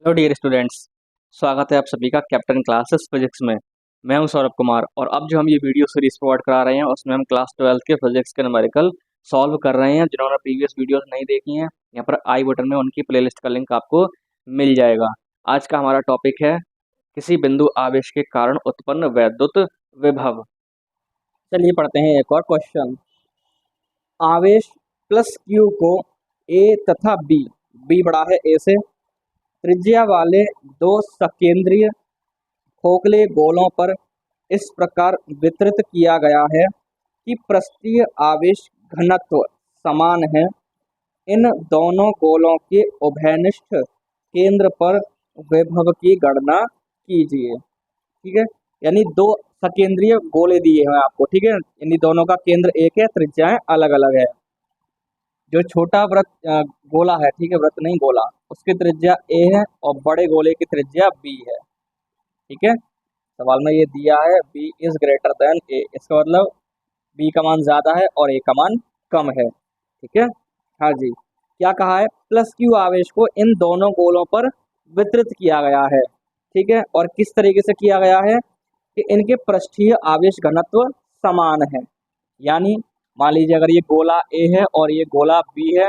Hello dear students. स्वागत है आप सभी का कैप्टन क्लासेस फिजिक्स में। मैं हूं सौरभ कुमार और अब जो हम ये वीडियो सीरीज प्रोवाइड करा रहे हैं उसमें हम क्लास 12 के फिजिक्स के न्यूमेरिकल सॉल्व कर रहे हैं। जिन्होंने प्रीवियस वीडियोस नहीं देखी हैं, यहाँ पर आई बटन में उनकी प्लेलिस्ट का लिंक आपको मिल जाएगा। आज का हमारा टॉपिक है किसी बिंदु आवेश के कारण उत्पन्न वैद्युत विभव। चलिए पढ़ते हैं एक और क्वेश्चन। आवेश प्लस क्यू को ए तथा बी बड़ा है ए से, त्रिज्या वाले दो सकेंद्रीय खोखले गोलों पर इस प्रकार वितरित किया गया है कि पृष्ठीय आवेश घनत्व समान है। इन दोनों गोलों के उभयनिष्ठ केंद्र पर विभव की गणना कीजिए। ठीक है, यानी दो सकेंद्रीय गोले दिए हैं आपको। ठीक है, यानी दोनों का केंद्र एक है, त्रिज्याएं अलग अलग है। जो छोटा वृत्त गोला है, ठीक है, वृत्त नहीं गोला, उसकी त्रिज्या ए है और बड़े गोले की त्रिज्या बी है। ठीक है, सवाल में ये दिया है बी इज ग्रेटर देन ए, इसका मतलब बी का मान ज्यादा है और ए का मान कम है। ठीक है, हाँ जी, क्या कहा है, प्लस क्यू आवेश को इन दोनों गोलों पर वितरित किया गया है। ठीक है, और किस तरीके से किया गया है कि इनके पृष्ठीय आवेश घनत्व समान है। यानी मान लीजिए अगर ये गोला ए है और ये गोला बी है,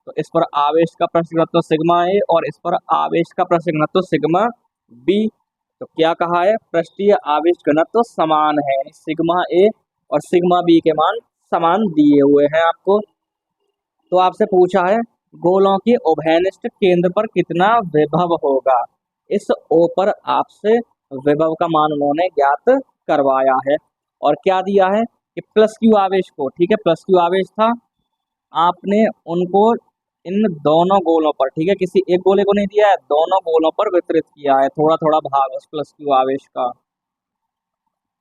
तो इस पर आवेश का पृष्ठ घनत्व सिग्मा ए और इस पर आवेश का पृष्ठ घनत्व सिग्मा बी। तो क्या कहा है, पृष्ठीय आवेश घनत्व समान है, यानी सिग्मा ए और सिग्मा बी के मान समान दिए हुए हैं आपको। तो आपसे पूछा है गोलों के उभयनिष्ठ केंद्र पर कितना विभव होगा। इस ओ पर आपसे विभव का मान उन्होंने ज्ञात करवाया है और क्या दिया है कि प्लस क्यू आवेश को, ठीक है, प्लस क्यू आवेश था, आपने उनको इन दोनों गोलों पर, ठीक है, किसी एक गोले को नहीं दिया है, दोनों गोलों पर वितरित किया है, थोड़ा थोड़ा भाग उस प्लस क्यू आवेश का।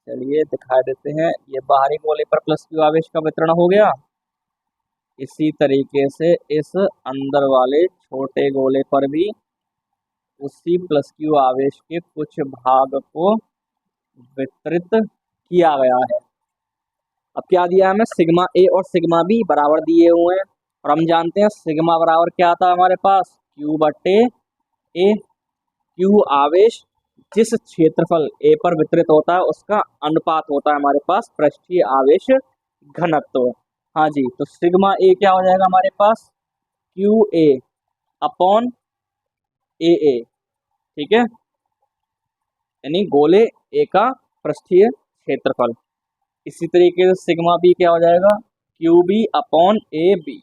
चलिए दिखा देते हैं, ये बाहरी गोले पर प्लस क्यू आवेश का वितरण हो गया। इसी तरीके से इस अंदर वाले छोटे गोले पर भी उसी प्लस क्यू आवेश के कुछ भाग को वितरित किया गया है। अब क्या दिया है हमें, सिग्मा ए और सिग्मा बी बराबर दिए हुए हैं और हम जानते हैं सिग्मा बराबर क्या था हमारे पास, क्यू बटे ए। क्यू आवेश जिस क्षेत्रफल ए पर वितरित होता है उसका अनुपात होता है हमारे पास पृष्ठीय आवेश घनत्व। हाँ जी, तो सिग्मा ए क्या हो जाएगा हमारे पास, क्यू ए अपॉन ए ए। ठीक है, यानी गोले ए का पृष्ठीय क्षेत्रफल। इसी तरीके से सिग्मा बी क्या हो जाएगा, Q B upon A B.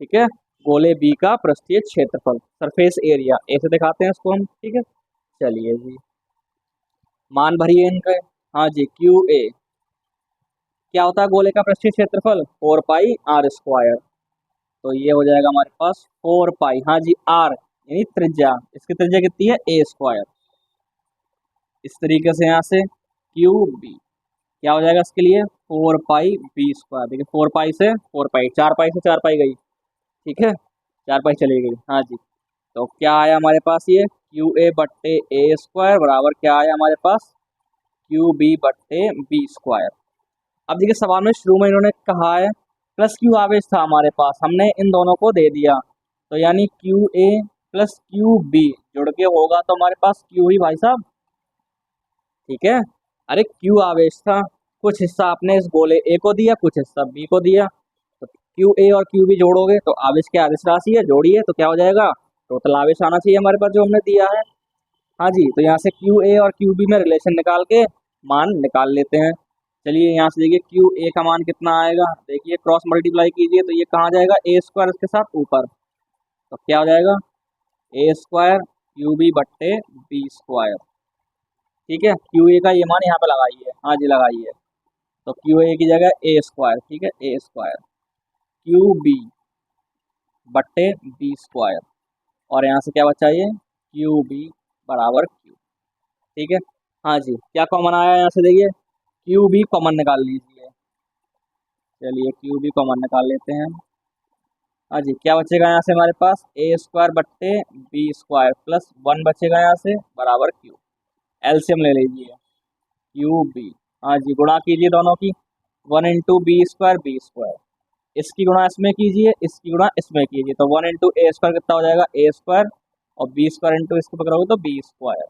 ठीक है, गोले बी का पृष्ठीय क्षेत्रफल, सरफेस एरिया, ऐसे दिखाते हैं इसको हम। ठीक है, चलिए जी, मान भरिए इनके। हाँ जी, क्यू ए क्या होता है, गोले का पृष्ठीय क्षेत्रफल 4 पाई आर स्क्वायर। तो ये हो जाएगा हमारे पास 4 पाई, हाँ जी, आर यानी त्रिज्या, इसकी त्रिज्या कितनी है ए स्क्वायर। इस तरीके से यहाँ से क्यू बी क्या हो जाएगा इसके लिए, 4 पाई बी स्क्वायर। देखिए 4 पाई से 4 पाई, 4 पाई से 4 पाई गई। ठीक है, 4 पाई चली गई। हाँ जी, तो क्या आया हमारे पास, ये क्यू ए बट्टे ए स्क्वायर बराबर क्या आया हमारे पास, क्यू बी बट्टे बी स्क्वायर। अब देखिए सवाल में शुरू में इन्होंने कहा है प्लस क्यू आवेश था हमारे पास, हमने इन दोनों को दे दिया, तो यानी Q A plus Q B जुड़ के होगा तो हमारे पास क्यू ही भाई साहब। ठीक है, अरे क्यू आवेश था, कुछ हिस्सा आपने इस गोले ए को दिया, कुछ हिस्सा बी को दिया, तो क्यू ए और क्यू बी जोड़ोगे तो आवेश क्या आवेश राशि है, जोड़िए तो क्या हो जाएगा, टोटल आवेश आना चाहिए हमारे पास जो हमने दिया है। हाँ जी, तो यहाँ से क्यू ए और क्यू बी में रिलेशन निकाल के मान निकाल लेते हैं। चलिए यहाँ से देखिए क्यू ए का मान कितना आएगा, देखिए क्रॉस मल्टीप्लाई कीजिए तो ये कहाँ जाएगा, ए स्क्वायर इसके साथ ऊपर, तो क्या हो जाएगा ए स्क्वायर क्यू बी बट्टे बी स्क्वायर। ठीक है, क्यू ए का ये मान यहाँ पे लगाइए, हाँ जी लगाइए, तो क्यू ए की जगह ए स्क्वायर, ठीक है, ए स्क्वायर क्यू बी बट्टे बी स्क्वायर, और यहाँ से क्या बचा ये क्यू बी बराबर क्यू। ठीक है, हाँ जी, क्या कॉमन आया यहाँ से, देखिए क्यू बी कॉमन निकाल लीजिए। चलिए क्यू बी कॉमन निकाल लेते हैं। हाँ जी, क्या बचेगा यहाँ से हमारे पास, ए स्क्वायर बट्टे बी स्क्वायर प्लस 1 बचेगा यहाँ से बराबर क्यू। एलसीएम ले लीजिए, क्यू बी, हाँ जी, गुणा कीजिए दोनों की, 1 इंटू बी स्क्वायर, इसकी गुणा इसमें कीजिए, इसकी गुणा इसमें कीजिए, तो 1 इंटू ए स्क्वायर कितना हो जाएगा, ए स्क्वायर, और बी स्क्वायर इंटू इसको पकड़ोगे तो बी स्क्वायर।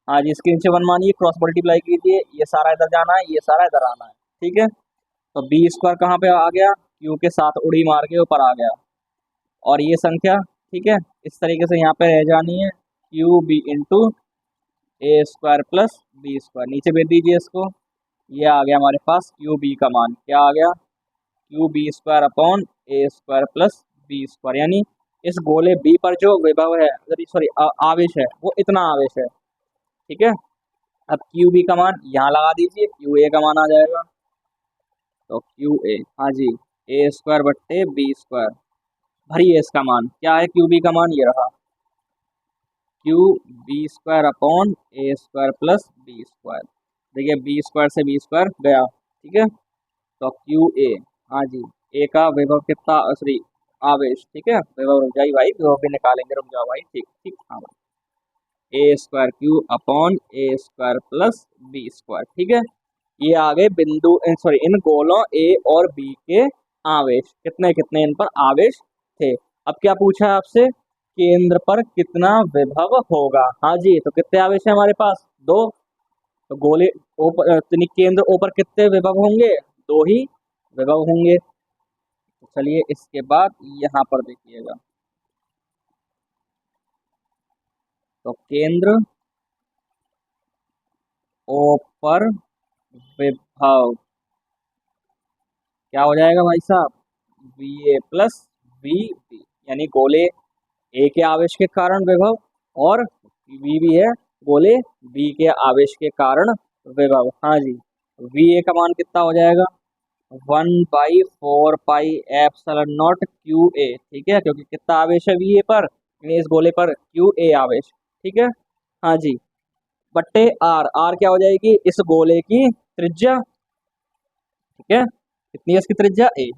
हाँ जी, इसके नीचे 1 मानिए, क्रॉस मल्टीप्लाई कीजिए, ये सारा इधर जाना है, ये सारा इधर आना है, ठीक है। तो बी स्क्वायर कहाँ पे आ गया, क्यू के साथ उड़ी मार के ऊपर आ गया, और ये संख्या, ठीक है, इस तरीके से यहाँ पे रह जानी है, क्यू बी इंटू ए स्क्वायर प्लस बी स्क्वायर, नीचे भेज दीजिए इसको। ये आ गया हमारे पास क्यू बी का मान, क्या आ गया, क्यू बी स्क्वायर अपॉन ए स्क्वायर प्लस बी स्क्वायर, यानी इस गोले बी पर जो विभव है, सॉरी आवेश है, वो इतना आवेश है, ठीक है। अब क्यू बी का मान यहाँ लगा दीजिए, क्यू ए का मान आ जाएगा, तो क्यू ए, हाँ जी, ए स्क्वायर बट्टे बी स्क्वायर, भरिए इसका मान, क्या है क्यू बी का मान, ये रहा, क्यू बी स्क्वायर अपॉन ए स्क्वायर प्लस बी स्क्वायर। देखिए बी स्क्वायर से बी स्क्वायर गया, ठीक है, तो क्यू ए, हाँ जी, ए का विभव कितना, सॉरी आवेश, ठीक है, विभव रुक जाइए भाई, विभव भी निकालेंगे, रुक जाओ भाई, ठीक ठीक, हाँ भाई, ए स्क्वायर क्यू अपॉन ए स्क्वायर प्लस बी स्क्वायर, ठीक है। ये आ गए बिंदु, सॉरी इन गोलों ए और बी के आवेश, कितने कितने इन पर आवेश थे। अब क्या पूछा है आपसे, केंद्र पर कितना विभव होगा, हाँ जी, तो कितने आवेश है हमारे पास, दो, तो गोले ऊपर केंद्र ऊपर कितने विभव होंगे, दो ही विभव होंगे। तो चलिए इसके बाद यहाँ पर देखिएगा, तो केंद्र ऊपर विभव क्या हो जाएगा भाई साहब, V A plus V B, यानी गोले ए के आवेश के कारण विभव, और वी भी है गोले बी के आवेश के कारण विभव, हाँ जी। वी ए का मान कितना हो जाएगा, 1/4 pi epsilon not Q A, ठीक है, क्योंकि कितना आवेश है वी ए पर, यानी इस गोले पर क्यू ए आवेश, ठीक है, हाँ जी, बट्टे आर, आर क्या हो जाएगी, इस गोले की त्रिज्या, ठीक है, कितनी है इसकी त्रिज्या, ए।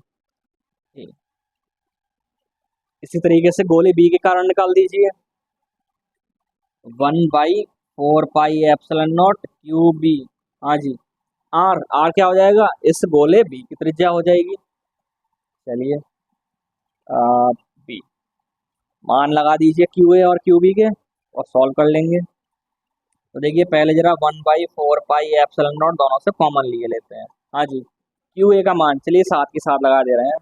इसी तरीके से गोले बी के कारण निकाल दीजिए, 1/4 pi epsilon not Q B, हाँ जी, आर, आर क्या हो जाएगा, इस गोले बी की त्रिज्या हो जाएगी। चलिए बी मान लगा दीजिए क्यू ए और क्यू बी के, और सॉल्व कर लेंगे। तो देखिए पहले जरा 1/4 पाई एप्सिलॉन नॉट दोनों से कॉमन लिए लेते हैं, हाँ जी, क्यू ए का मान चलिए साथ के साथ लगा दे रहे हैं,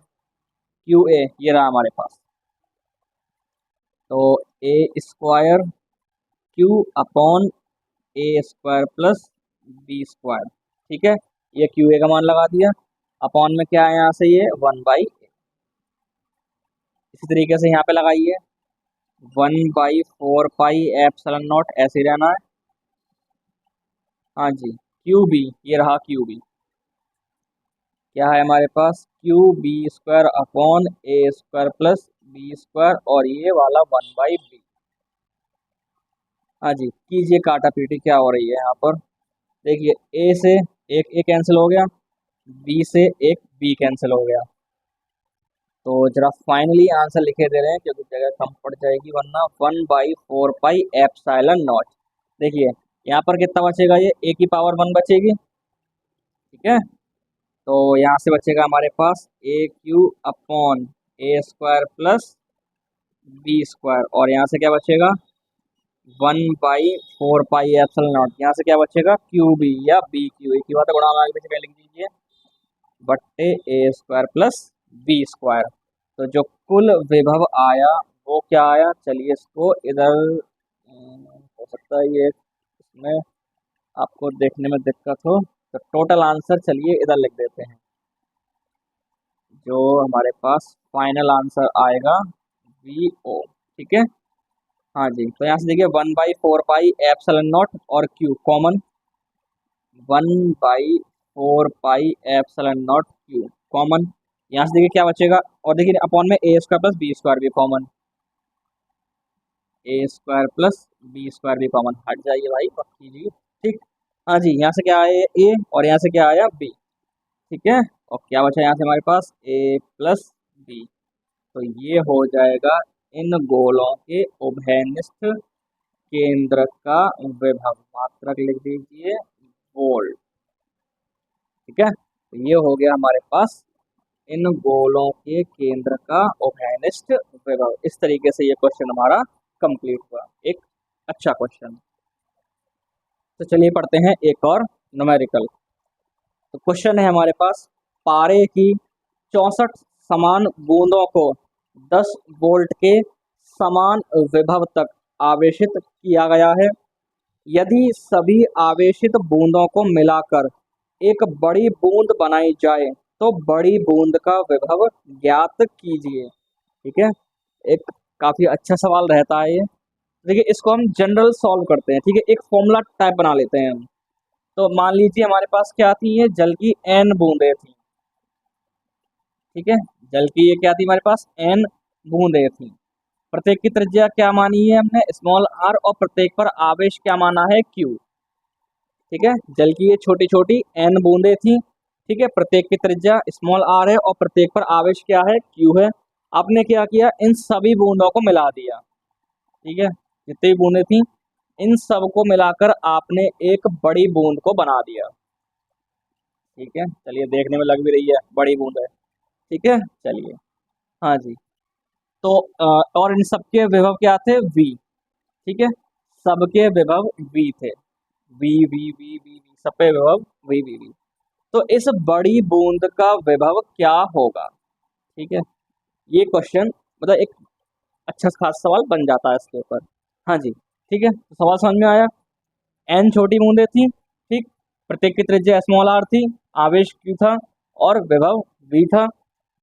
क्यू ए ये रहा हमारे पास, तो ए स्क्वायर क्यू अपॉन ए स्क्वायर प्लस बी स्क्वायर, ठीक है, ये क्यू ए का मान लगा दिया, अपॉन में क्या है यहाँ से, ये 1/, इसी तरीके से यहाँ पे लगाइए 1/4 पाई एप्सिलॉन नॉट, ऐसे ही रहना है, हाँ जी, क्यू बी ये रहा, क्यू बी क्या है हमारे पास, क्यू बी स्क्वायर अपॉन ए स्क्वायर प्लस बी स्क्वायर, और ये वाला 1/b, हाँ जी, कीजिए काटा पीटी, क्या हो रही है यहाँ पर, देखिए ए से एक ए कैंसिल हो गया, बी से एक बी कैंसिल हो गया, तो जरा फाइनली आंसर लिखे दे रहे हैं क्योंकि जगह कम पड़ जाएगी वरना, 1/4 पाई एप्सिलॉन नॉट, देखिए यहाँ पर कितना बचेगा, ये ए की पावर 1 बचेगी, ठीक है, तो यहाँ से बचेगा हमारे पास ए क्यू अपॉन ए स्क्वायर प्लस बी स्क्वायर, और यहाँ से क्या बचेगा 1/4 पाई एप्सिलॉन नॉट, यहाँ से क्या बचेगा क्यू बी या बी क्यू, एक ही बात है, गुणा आगे पीछे लिख दीजिए, बट्टे ए स्क्वायर प्लस बी स्क्वायर। तो जो कुल विभव आया वो क्या आया, चलिए इसको इधर हो सकता है ये इसमें आपको देखने में दिक्कत हो, तो टोटल आंसर चलिए इधर लिख देते हैं, जो हमारे पास फाइनल आंसर आएगा वी ओ, ठीक है, हाँ जी, तो यहाँ से देखिए 1/4 पाई एप्सिलॉन नॉट और Q common, 1/4 pi epsilon not Q common, यहाँ से देखिए क्या बचेगा, और देखिए अपॉन में ए स्क्वायर प्लस बी स्क्वायर भी कॉमन, ए स्क्वायर प्लस बी स्क्वायर भी कॉमन, हट जाइए भाई मत कीजिए, ठीक, हाँ जी, यहाँ से क्या आया ए, और यहाँ से क्या आया बी, ठीक है, और क्या बचा यहाँ से हमारे पास ए प्लस बी, तो ये हो जाएगा इन गोलों के उभयनिष्ठ केंद्र का विभव, मात्रक लिख दीजिए वोल्ट, ठीक है, तो ये हो गया हमारे पास इन गोलों के केंद्र का उभयनिष्ठ विभव, इस तरीके से ये क्वेश्चन हमारा कंप्लीट हुआ। एक अच्छा क्वेश्चन। तो चलिए पढ़ते हैं एक और न्यूमेरिकल। तो क्वेश्चन है हमारे पास, पारे की 64 समान बूंदों को 10 वोल्ट के समान विभव तक आवेशित किया गया है। यदि सभी आवेशित बूंदों को मिलाकर एक बड़ी बूंद बनाई जाए तो बड़ी बूंद का विभव ज्ञात कीजिए। ठीक है, एक काफी अच्छा सवाल रहता है ये। देखिए इसको हम जनरल सॉल्व करते हैं। ठीक है, एक फॉर्मूला टाइप बना लेते हैं हम। तो मान लीजिए हमारे पास क्या थी, ये जल की n बूंदें थी। ठीक है, जल की ये क्या थी हमारे पास, n बूंदें थी। प्रत्येक की त्रिज्या क्या मानी है हमने, स्मॉल r, और प्रत्येक पर आवेश क्या माना है, q। ठीक है, जल की ये छोटी छोटी n बूंदें थी। ठीक है, प्रत्येक की त्रिज्या स्मॉल r है और प्रत्येक पर आवेश क्या है, q है। आपने क्या किया, इन सभी बूंदों को मिला दिया। ठीक है, जितनी भी बूंदें थी इन सब को मिलाकर आपने एक बड़ी बूंद को बना दिया। ठीक है, चलिए देखने में लग भी रही है बड़ी बूंद है। ठीक है, चलिए, हाँ जी। तो और इन सबके विभव क्या थे, v। ठीक है, सबके विभव v थे, v v v v v, सब पे विभव v v v। तो इस बड़ी बूंद का विभव क्या होगा। ठीक है, ये क्वेश्चन मतलब एक अच्छा खास सवाल बन जाता है इसके ऊपर। हाँ जी, ठीक है, तो सवाल समझ में आया। n छोटी बूंदें थी, ठीक, प्रत्येक की त्रिज्या स्मॉल r थी, आवेश q था और विभव v था।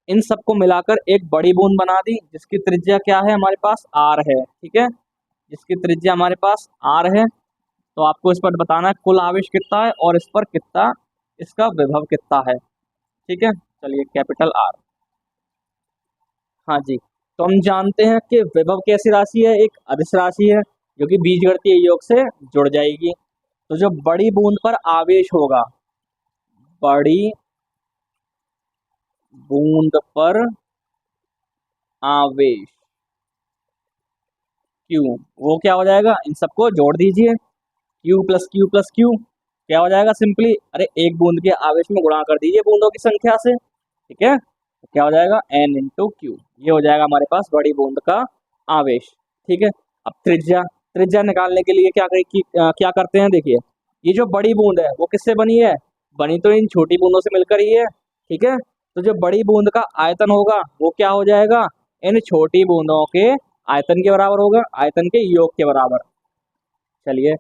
इन सबको मिलाकर एक बड़ी बूंद बना दी जिसकी त्रिज्या क्या है, हमारे पास r है। ठीक है, जिसकी त्रिज्या हमारे पास r है। तो आपको इस पर बताना है कुल आवेश कितना है और इस पर कितना, इसका विभव कितना है। ठीक है, चलिए कैपिटल R। हाँ जी, तो हम जानते हैं कि विभव कैसी राशि है, एक अदिश राशि है जो कि बीजगणितीय योग से जुड़ जाएगी। तो जो बड़ी बूंद पर आवेश होगा, बड़ी बूंद पर आवेश Q, वो क्या हो जाएगा, इन सबको जोड़ दीजिए, Q plus Q plus Q क्या हो जाएगा, सिंपली अरे एक बूंद के आवेश में गुणा कर दीजिए बूंदों की संख्या से। ठीक है, तो क्या हो जाएगा, n इंटू क्यू, ये हो जाएगा हमारे पास बड़ी बूंद का आवेश। ठीक है, अब त्रिज्या, त्रिज्या निकालने के लिए क्या करते हैं, देखिए ये जो बड़ी बूंद है वो किससे बनी है, बनी तो इन छोटी बूंदों से मिलकर ही है। ठीक है, तो जो बड़ी बूंद का आयतन होगा वो क्या हो जाएगा, इन छोटी बूंदों के आयतन के बराबर होगा, आयतन के योग के बराबर। चलिए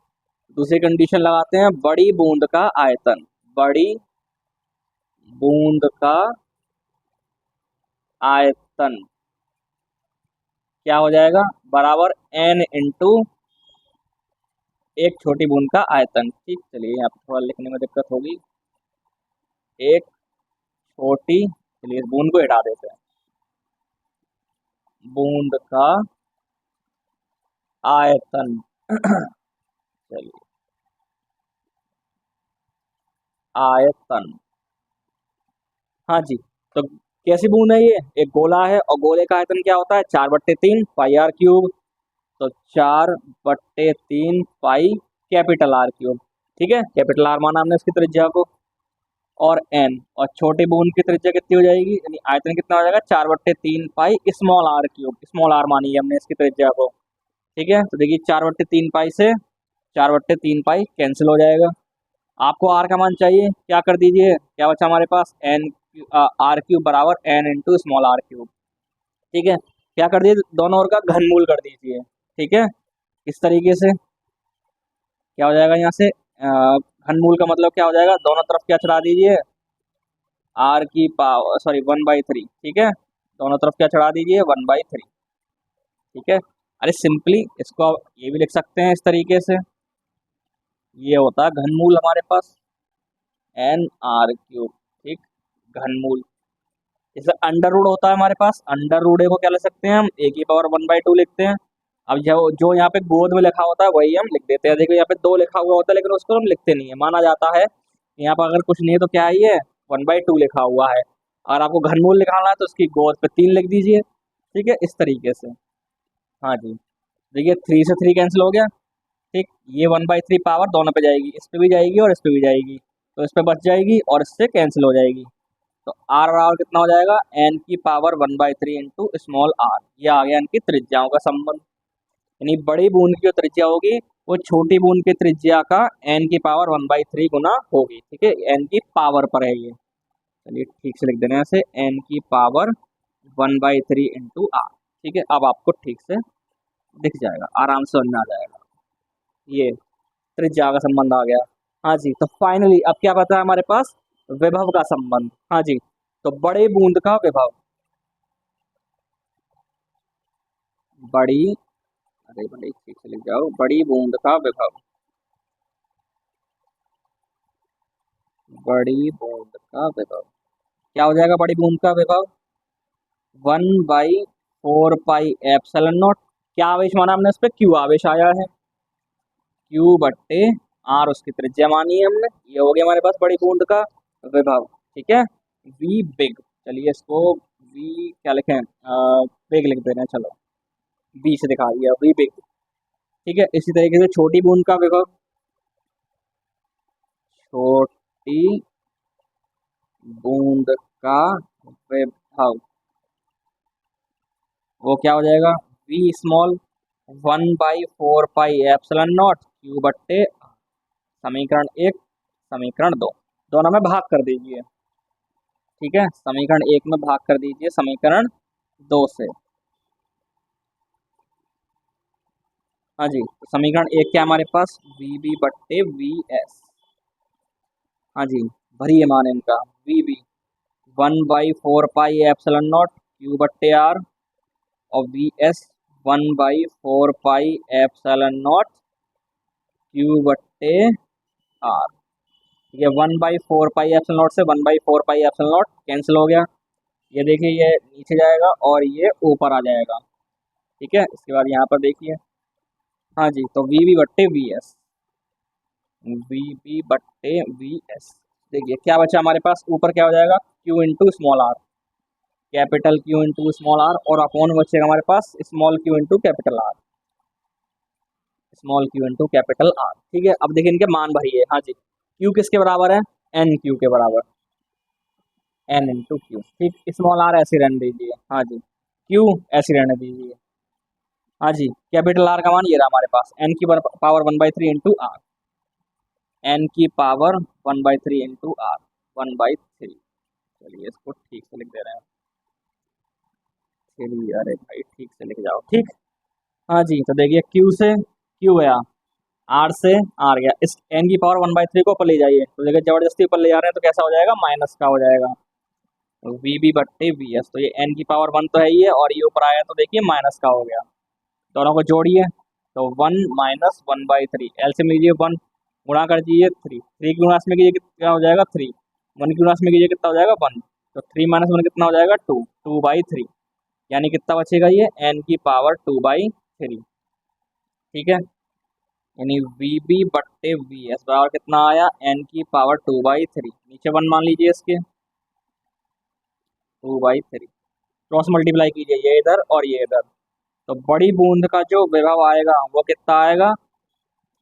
दूसरी कंडीशन लगाते हैं, बड़ी बूंद का आयतन, बड़ी बूंद का आयतन क्या हो जाएगा, बराबर n इंटू एक छोटी बूंद का आयतन। ठीक, चलिए यहाँ पे थोड़ा लिखने में दिक्कत होगी, एक छोटी, चलिए इस बूंद को हटा देते हैं, बूंद का आयतन चलिए आयतन, हाँ जी। तो कैसी बूंद है ये, एक गोला है और गोले का आयतन क्या होता है, 4/3 पाई आर क्यूब। तो 4/3 पाई कैपिटल आर क्यूब। ठीक है, कैपिटल आर माना हमने इसकी त्रिज्या को, और एन, और छोटी बूंद की त्रिज्या कितनी हो जाएगी, यानी आयतन कितना हो जाएगा, 4/3 pi small R cube, small R मानी है हमने इसकी त्रिज्या को। ठीक है, तो देखिए 4/3 पाई से 4/3 पाई कैंसिल हो जाएगा। आपको आर का मान चाहिए, क्या कर दीजिए, क्या बचा हमारे पास, एन आर क्यूब बराबर N into small R cube. ठीक है, क्या कर दिए, दोनों ओर का घनमूल कर दीजिए। ठीक है, इस तरीके से क्या हो जाएगा, यहाँ से घनमूल का मतलब क्या हो जाएगा, दोनों तरफ क्या चढ़ा दीजिए, आर की पावर, सॉरी 1/3। ठीक है, दोनों तरफ क्या चढ़ा दीजिए, 1/3। ठीक है, अरे सिंपली इसको आप ये भी लिख सकते हैं इस तरीके से, ये होता है घनमूल हमारे पास एन आर क्यूब। ठीक, घनमूल, जैसे अंडर रूट होता है हमारे पास, अंडर रूट को क्या ले सकते हैं हम, ए की पावर 1/2 लिखते हैं। अब जो जो यहाँ पे गोद में लिखा होता है वही हम लिख देते हैं। देखो यहाँ पे 2 लिखा हुआ होता है लेकिन उसको हम लिखते नहीं है, माना जाता है यहाँ पर अगर कुछ नहीं है तो क्या है, ये 1/2 लिखा हुआ है। और आपको घनमूल निकालना है तो उसकी गोद पे 3 लिख दीजिए। ठीक है, इस तरीके से। हाँ जी, देखिए 3 से 3 कैंसिल हो गया। ठीक, ये 1/3 पावर दोनों पे जाएगी, इस पे भी जाएगी और इस पे भी जाएगी, तो इस पे बच जाएगी और इससे कैंसिल हो जाएगी। तो आर बराबर कितना हो जाएगा, एन की पावर 1/3 इंटू स्मॉल आर, ये आ गया इनकी त्रिज्याओं का संबंध। यानी बड़ी बूंद की जो त्रिज्या होगी वो छोटी बूंद की त्रिज्या का n की पावर 1/3 गुना होगी। ठीक है, n की पावर पर है ये। चलिए ठीक से लिख देना है ऐसे, n की पावर 1/3 इंटू आर। ठीक है, अब आपको ठीक से दिख जाएगा, आराम से समझ में आ जाएगा। ये त्रिज्या का संबंध आ गया। हाँ जी, तो फाइनली अब क्या बता है हमारे पास, विभव का संबंध। हाँ जी, तो बड़ी बूंद का विभव, बड़ी, अरे बड़ी ठीक से लिख जाओ, बड़ी बूंद का विभव, बड़ी बूंद का विभव क्या हो जाएगा, बड़ी बूंद का विभव 1/4 पाई एप्सिलॉन नॉट। क्या आवेश माना हमने, उस पर क्यू आवेश आया है, क्यू बट्टे आर उसकी त्रिज्या मानी है हमने। ये हो गया हमारे पास बड़ी बूंद का विभव। ठीक है, वी बिग, चलिए इसको वी क्या लिखें, बिग लिख दे रहे हैं, चलो बी से दिखा दिया, वी बिग। ठीक है, इसी तरीके से छोटी बूंद का विभव, छोटी बूंद का विभव वो क्या हो जाएगा, V small 1/4 pi epsilon not Q बट्टे, समीकरण 1 समीकरण 2 दोनों में भाग कर दीजिए। ठीक है, समीकरण 1 में भाग कर दीजिए समीकरण 2 से। हाँ जी, तो समीकरण 1 क्या है हमारे पास, वी बी बट्टे वी एस। हाँ जी, भरिए मान इनका, V B 1/4 pi epsilon not Q बट्टे आर, और V S 1/4 pi epsilon not Q बट्टे आर। ये 1/4 पाई एप्सिलॉन नॉट से 1/4 पाई एप्सिलॉन नॉट कैंसिल हो गया। ये देखिए ये नीचे जाएगा और ये ऊपर आ जाएगा। ठीक है, इसके बाद यहाँ पर देखिए, हाँ जी, तो वी बी बट्टे वी एस, वी बी बट्टे वी एस। देखिए क्या बचा हमारे पास, ऊपर क्या हो जाएगा, Q into small R, capital Q into small R, और अपॉन बचेगा हमारे पास small Q into capital R, small Q into capital R. ठीक है, अब देखिए इनके मान भरिए। हाँ जी, क्यू किसके बराबर है, एन क्यू के बराबर, एन इंटू क्यू। ठीक, स्मॉल आर ऐसे रहने दीजिए, हाँ जी, क्यू ऐसे रहने दीजिए। हाँ जी, कैपिटल आर का मान ये रहा हमारे पास, एन की पावर 1/3 इंटू आर, एन की पावर 1/3 इंटू आर, 1/3। चलिए इसको ठीक से लिख दे रहे हैं, चलिए अरे भाई ठीक से लिख जाओ। ठीक, हाँ जी, तो देखिए क्यू से क्यू गया, आर से आर गया, इस एन की पावर 1/3 को ऊपर ले जाइए, तो देखिए जबरदस्ती ऊपर ले जा रहे हैं तो कैसा हो जाएगा, माइनस का हो जाएगा, वी बी बट्टे वी एस। तो ये एन की पावर 1 तो है ही है, और ये ऊपर आया तो देखिए माइनस का हो गया। दोनों को जोड़िए, तो 1 माइनस 1/3, एलसीएम लीजिए 1, गुणा कर दीजिए 3, 3 की गुणास में कीजिए कितना हो जाएगा 3, 1 की गुणास में कीजिए कितना हो जाएगा 1, तो 3 माइनस 1 कितना हो जाएगा 2, 2/3, यानी कितना बचेगा ये, एन की पावर 2/3। ठीक है, यानी वी बी बट्टे वी एस बराबर कितना आया, एन की पावर 2/3, नीचे 1 मान लीजिए इसके, 2/3, क्रॉस मल्टीप्लाई कीजिए ये इधर और ये इधर, तो बड़ी बूंद का जो विभव आएगा वो कितना आएगा,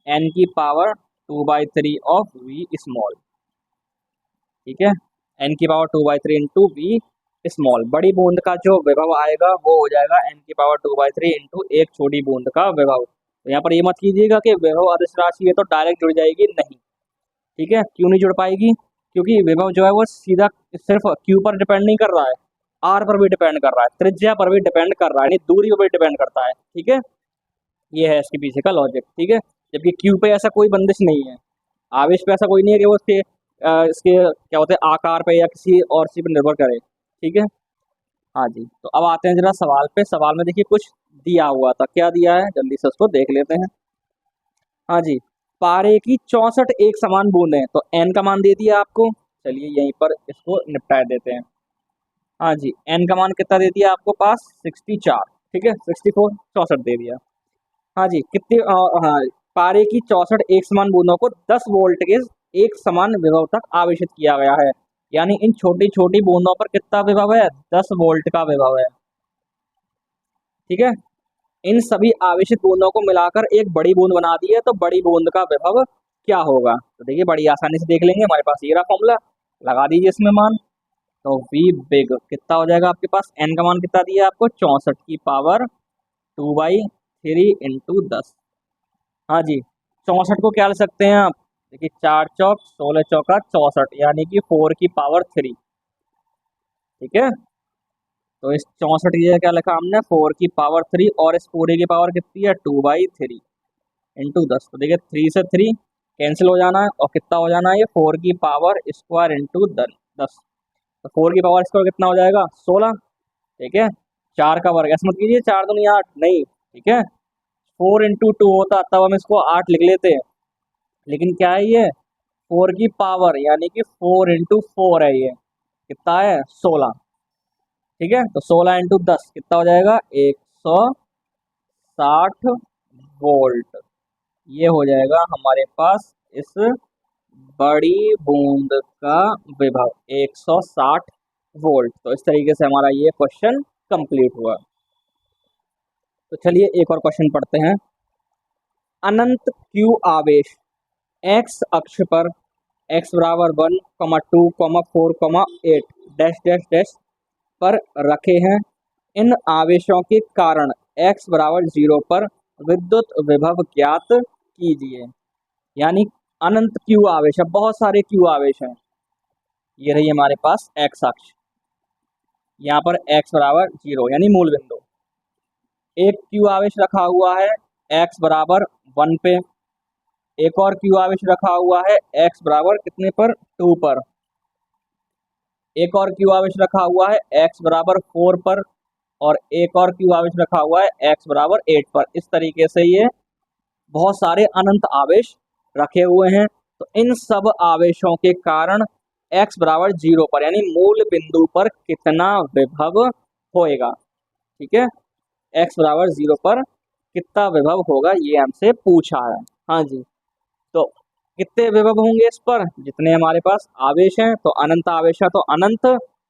एन की पावर 2/3 ऑफ वी स्मॉल। ठीक है, एन की पावर 2/3 इंटू वी स्मॉल। बड़ी बूंद का जो विभव आएगा वो हो जाएगा एन की पावर 2/3 इंटू एक छोटी बूंद का विभव। तो यहाँ पर ये मत कीजिएगा कि विभव अदिश राशि है तो डायरेक्ट जुड़ जाएगी, नहीं। ठीक है, क्यों नहीं जुड़ पाएगी, क्योंकि विभव जो है वो सीधा सिर्फ क्यू पर डिपेंड नहीं कर रहा है, आर पर भी डिपेंड कर रहा है, त्रिज्या पर भी डिपेंड कर रहा है, यानी दूरी पर भी डिपेंड करता है। ठीक है, ये है इसके पीछे का लॉजिक। ठीक है, जबकि क्यू पे ऐसा कोई बंदिश नहीं है, आवेश पे ऐसा कोई नहीं है कि वो इसके क्या होते हैं आकार पे या किसी और चीज पर निर्भर करे। ठीक है, हाँ जी, तो अब आते हैं जरा सवाल पे। सवाल में देखिए कुछ दिया हुआ था, क्या दिया है जल्दी से उसको देख लेते हैं। हाँ जी, पारे की 64 एक समान बूंदें, तो एन का मान दे दिया आपको, चलिए यहीं पर इसको निपटा देते हैं। हाँ जी, एन का मान कितना दे दिया आपको पास, 64। ठीक है, 64, 64 दे दिया। हाँ जी, कितने हाँ, पारे की 64 एक समान बूंदों को 10 वोल्ट के एक समान विभव तक आवेशित किया गया है, यानी इन छोटी छोटी बूंदों पर कितना विभव है, 10 वोल्ट का विभव है। ठीक है, इन सभी आवेशित बूंदों को मिलाकर एक बड़ी बूंद बना दी है, तो बड़ी बूंद का विभव क्या होगा, तो देखिए बड़ी आसानी से देख लेंगे, हमारे पास ये रहा फॉर्मूला, लगा दीजिए इसमें मान। तो वी बिग कितना हो जाएगा आपके पास, एन का मान कितना दिया है आपको, 64 की पावर 2/3, 3 × 10। हाँ जी, 64 को क्या लिख सकते हैं आप? देखिए 4 चौक 16 चौका 64, यानी कि 4⁻3। ठीक है, तो इस 64 की जगह क्या लिखा हमने? 4⁻3, और इस पूरे की पावर कितनी है? 2/3 इंटू 10। तो देखिए 3 से 3 कैंसिल हो जाना है, और कितना हो जाना है? ये 4² इंटू 10। तो 4 कितना हो जाएगा? 16। ठीक है, 4 का वर्ग, ऐसा मत कीजिए 4 दूनी 8, नहीं। ठीक है, 4 × 2 होता तब हम इसको 8 लिख लेते हैं, लेकिन क्या है ये? 4 यानी कि 4 × 4 है ये। कितना है? 16। ठीक है, तो 16 × 10 कितना हो जाएगा? 160 वोल्ट। ये हो जाएगा हमारे पास इस बड़ी बूंद का विभव, 160 वोल्ट। तो इस तरीके से हमारा ये क्वेश्चन कंप्लीट हुआ। तो चलिए एक और क्वेश्चन पढ़ते हैं। अनंत Q आवेश x अक्ष पर x बराबर 1, 2, 4, 8 डैश डैश डैश पर रखे हैं। इन आवेशों के कारण x बराबर 0 पर विद्युत विभव ज्ञात कीजिए। यानी अनंत Q आवेश है, बहुत सारे Q आवेश हैं। ये रही हमारे पास x अक्ष, यहाँ पर x बराबर 0 यानी मूल बिंदु। एक Q आवेश रखा हुआ है x बराबर 1 पे, एक और Q आवेश रखा हुआ है x बराबर कितने पर? 2 पर, एक और Q आवेश रखा हुआ है x बराबर 4 पर, और एक और Q आवेश रखा हुआ है x बराबर 8 पर। इस तरीके से ये बहुत सारे अनंत आवेश रखे हुए हैं। तो इन सब आवेशों के कारण x बराबर 0 पर यानी मूल बिंदु पर कितना विभव होएगा? ठीक है, x बराबर 0 पर कितना विभव होगा, ये हमसे पूछा है। हाँ जी, तो कितने विभव होंगे इस पर? जितने हमारे पास आवेश हैं, तो अनंत आवेश है तो अनंत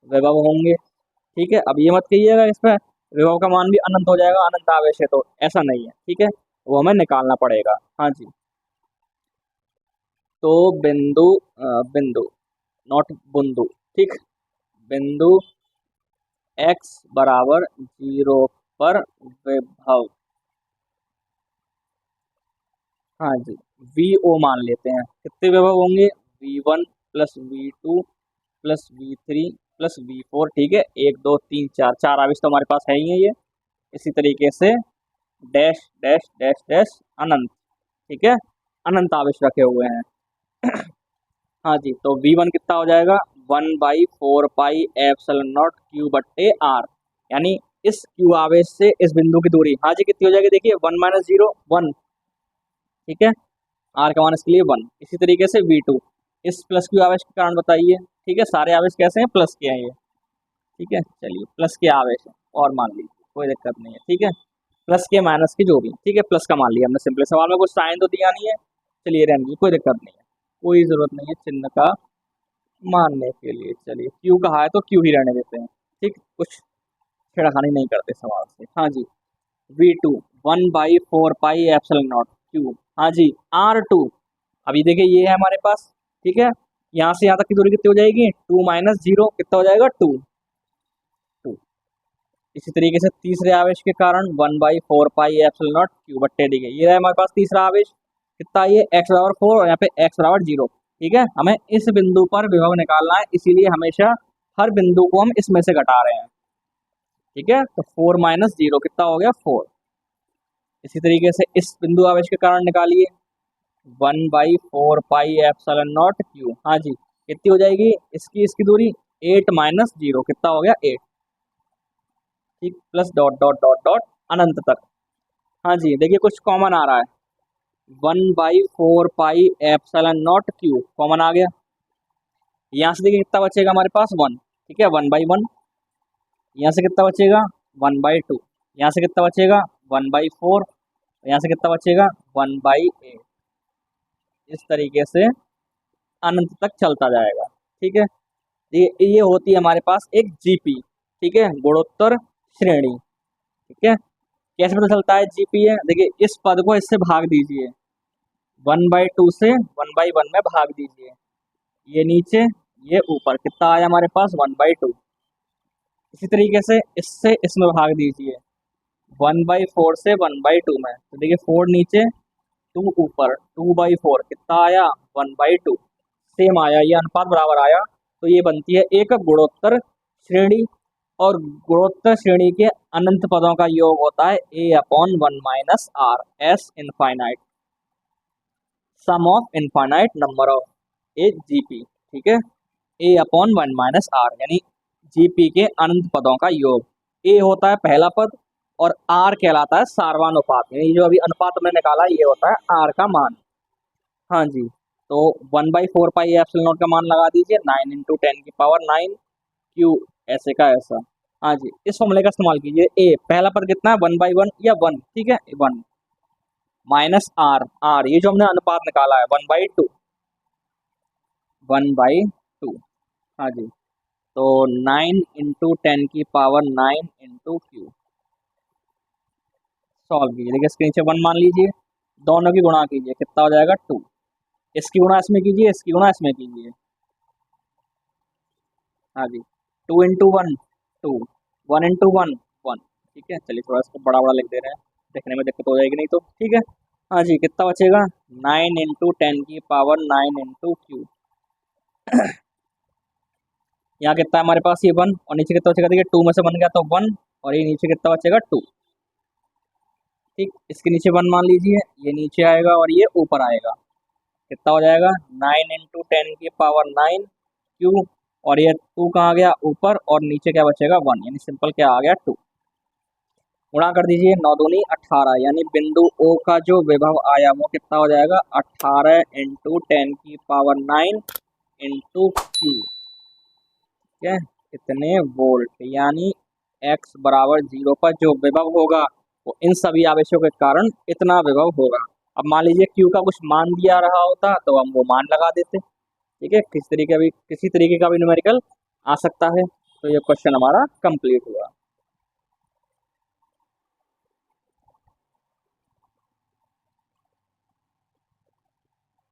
विभव होंगे। ठीक है, अब ये मत कहिएगा इस पर विभव का मान भी अनंत हो जाएगा, अनंत आवेश है तो, ऐसा नहीं है। ठीक है, वो हमें निकालना पड़ेगा। हाँ जी, तो बिंदु बिंदु नॉट बुंदु, ठीक, बिंदु x बराबर 0 पर विभव, हाँ जी, VO मान लेते हैं। कितने विभव होंगे? V1 plus V2 plus V3 plus V4। ठीक है, 1 2 3 4, 4 आवेश तो हमारे पास है ही है ये। इसी तरीके से डैश डैश डैश डैश अनंत। ठीक है, अनंत आवेश रखे हुए हैं। हाँ जी, तो V1 कितना हो जाएगा? 1/4πε0 Q/R, यानी इस Q आवेश से इस बिंदु की दूरी, हाँ जी, कितनी हो जाएगी? देखिए 1 - 0 1। ठीक है, R का मान इसके लिए 1। इसी तरीके से V2 इस प्लस Q आवेश के कारण बताइए। ठीक है, सारे आवेश कैसे हैं? प्लस के हैं ये। ठीक है, चलिए प्लस के आवेश है और मान लीजिए, कोई दिक्कत नहीं है। ठीक है, प्लस के माइनस की जो भी, ठीक है, प्लस का मान लिया हमने सिंपल। सवाल में कुछ साइन तो दिया नहीं है, चलिए रहने दीजिए, कोई दिक्कत नहीं है, कोई जरूरत नहीं है चिन्ह का मानने के लिए। चलिए क्यू कहा है तो क्यू ही रहने देते हैं। ठीक, कुछ छेड़खानी नहीं करते सवाल से। हाँ जी, V2 1/4πε0 Q। हाँ जी, R2, अभी देखिए ये है हमारे पास। ठीक है, यहाँ से यहाँ तक की दूरी कितनी हो जाएगी? 2 - 0 कितना हो जाएगा? 2 2। इसी तरीके से तीसरे आवेश के कारण 1/4πε0 Q/D। ये है हमारे पास तीसरा आवेश, कितना? ये x बराबर 4 और यहाँ पे x बराबर 0। ठीक है, हमें इस बिंदु पर विभव निकालना है, इसीलिए हमेशा हर बिंदु को हम इसमें से घटा रहे हैं। ठीक है, तो 4 - 0 कितना हो गया? 4। इसी तरीके से इस बिंदु आवेश के कारण निकालिए 1/4πε0 Q। हाँ जी, कितनी हो जाएगी इसकी दूरी? 8 - 0 कितना हो गया? 8। ठीक, plus dot dot dot dot अनंत तक। हाँ जी, देखिए कुछ कॉमन आ रहा है, 1/4πε0 Q कॉमन आ गया। यहाँ से देखिए कितना बचेगा हमारे पास? 1। ठीक है, 1/1। यहाँ से कितना बचेगा? 1/2। यहाँ से कितना बचेगा? 1/4। यहाँ से कितना बचेगा? 1/8। इस तरीके से अनंत तक चलता जाएगा। ठीक है, ये होती है हमारे पास एक जीपी। ठीक है, गुणोत्तर श्रेणी। ठीक है, कैसे पता चलता है जीपी है? देखिए इस पद को इससे भाग दीजिए, 1/2 से 1/1 में भाग दीजिए, ये नीचे ये ऊपर, कितना आया हमारे पास? 1/2। इसी तरीके से इससे इसमें भाग दीजिए, 1/4 से 1/2 में, तो देखिए 4 नीचे 2 ऊपर, 2/4 कितना आया 1/2, सेम आया, ये अनुपात बराबर आया। तो ये बनती है एक गुणोत्तर श्रेणी, और गुणोत्तर श्रेणी के अनंत पदों का योग होता है a/1 minus R, S infinite, sum of infinite number of a GP, ठीक है। a/1 माइनस आर यानी जीपी के अनंत पदों का योग। ए होता है पहला पद और आर कहलाता है सार्वानुपात, यानी जो अभी अनुपात हमने निकाला ये होता है आर का मान। हाँ जी, तो 1/4 पाई एप्सिलॉन नॉट का मान लगा दीजिए, 9 इंटू 10⁹ क्यू, ऐसे का ऐसा। हाँ जी, इस फॉर्मूले का इस्तेमाल कीजिए। ए पहला पद कितना है 1/1 या 1, ठीक है 1 माइनस आर, आर ये जो हमने अनुपात निकाला है 1/2, 1/2। हाँ जी, तो 9 इंटू 10⁹ इंटू क्यू, सॉल्व कीजिए। देखिए इसके नीचे 1 मान लीजिए, दोनों की गुणा कीजिए, कितना हो जाएगा 2, इसकी गुणा इसमें कीजिए, इसकी गुणा इसमें कीजिए। हाँ जी, 2 इंटू 1 2, 1 इंटू 1 1, ठीक है। चलिए थोड़ा इसको बड़ा बड़ा लिख दे रहे हैं, देखने में दिक्कत हो जाएगी नहीं तो, ठीक है। हाँ जी, कितना बचेगा 9 इंटू 10⁹ इंटू क्यू। यहाँ कितना है हमारे पास ये 1, और नीचे कितना बचेगा, देखिए 2 में से 1 गया तो 1, और ये नीचे कितना बचेगा 2, ठीक। इसके नीचे 1 मान लीजिए, ये नीचे आएगा और ये ऊपर आएगा, कितना हो जाएगा 9 इंटू 10⁹ क्यू, और ये 2 कहाँ गया ऊपर, और नीचे क्या बचेगा 1, यानी सिंपल क्या आ गया 2। गुणा कर दीजिए, 9 दूनी 18, यानी बिंदु ओ का जो विभव आया वो कितना हो जाएगा 18 इंटू 10⁹ इंटू क्यू, ठीक है, कितने वोल्ट, यानी x बराबर 0 पर जो विभव होगा वो इन सभी आवेशों के कारण इतना विभव होगा। अब मान लीजिए q का कुछ मान दिया रहा होता तो हम वो मान लगा देते, ठीक है। किसी तरीके का भी न्यूमेरिकल आ सकता है। तो ये क्वेश्चन हमारा कंप्लीट हुआ।